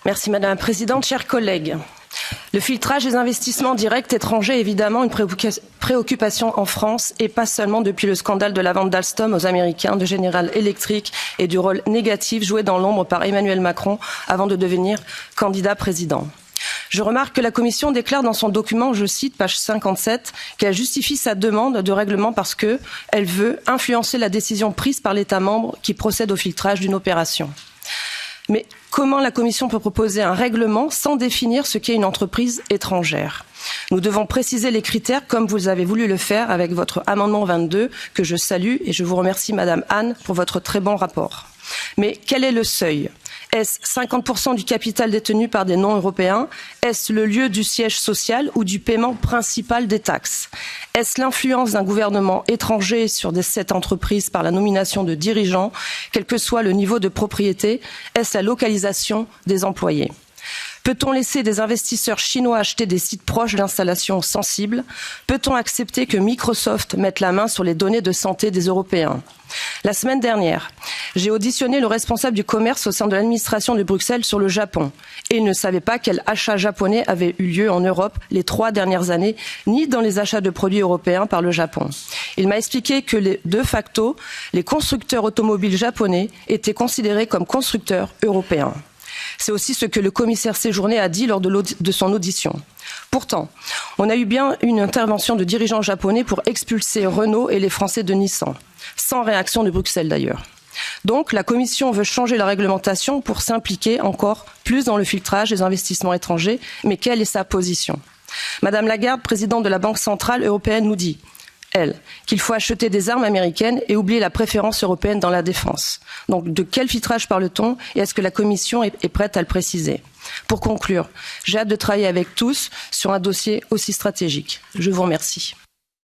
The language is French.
Merci Madame la Présidente, chers collègues. Le filtrage des investissements directs étrangers est évidemment une préoccupation en France et pas seulement depuis le scandale de la vente d'Alstom aux Américains, de General Electric et du rôle négatif joué dans l'ombre par Emmanuel Macron avant de devenir candidat président. Je remarque que la Commission déclare dans son document, je cite, page 57, qu'elle justifie sa demande de règlement parce qu'elle veut influencer la décision prise par l'État membre qui procède au filtrage d'une opération. Mais comment la Commission peut proposer un règlement sans définir ce qu'est une entreprise étrangère? Nous devons préciser les critères comme vous avez voulu le faire avec votre amendement 22 que je salue et je vous remercie Madame Anne pour votre très bon rapport. Mais quel est le seuil? Est-ce 50% du capital détenu par des non-européens? Est-ce le lieu du siège social ou du paiement principal des taxes? Est-ce l'influence d'un gouvernement étranger sur cette entreprise par la nomination de dirigeants, quel que soit le niveau de propriété? Est-ce la localisation des employés? Peut-on laisser des investisseurs chinois acheter des sites proches d'installations sensibles? Peut-on accepter que Microsoft mette la main sur les données de santé des Européens? La semaine dernière, j'ai auditionné le responsable du commerce au sein de l'administration de Bruxelles sur le Japon. Et il ne savait pas quel achat japonais avait eu lieu en Europe les 3 dernières années, ni dans les achats de produits européens par le Japon. Il m'a expliqué que de facto, les constructeurs automobiles japonais étaient considérés comme constructeurs européens. C'est aussi ce que le commissaire Séjourné a dit lors de son audition. Pourtant, on a eu bien une intervention de dirigeants japonais pour expulser Renault et les Français de Nissan, sans réaction de Bruxelles d'ailleurs. Donc, la Commission veut changer la réglementation pour s'impliquer encore plus dans le filtrage des investissements étrangers, mais quelle est sa position? Madame Lagarde, présidente de la Banque centrale européenne, nous dit qu'il faut acheter des armes américaines et oublier la préférence européenne dans la défense. Donc de quel filtrage parle-t-on et est-ce que la Commission est prête à le préciser? Pour conclure, j'ai hâte de travailler avec tous sur un dossier aussi stratégique. Je vous remercie.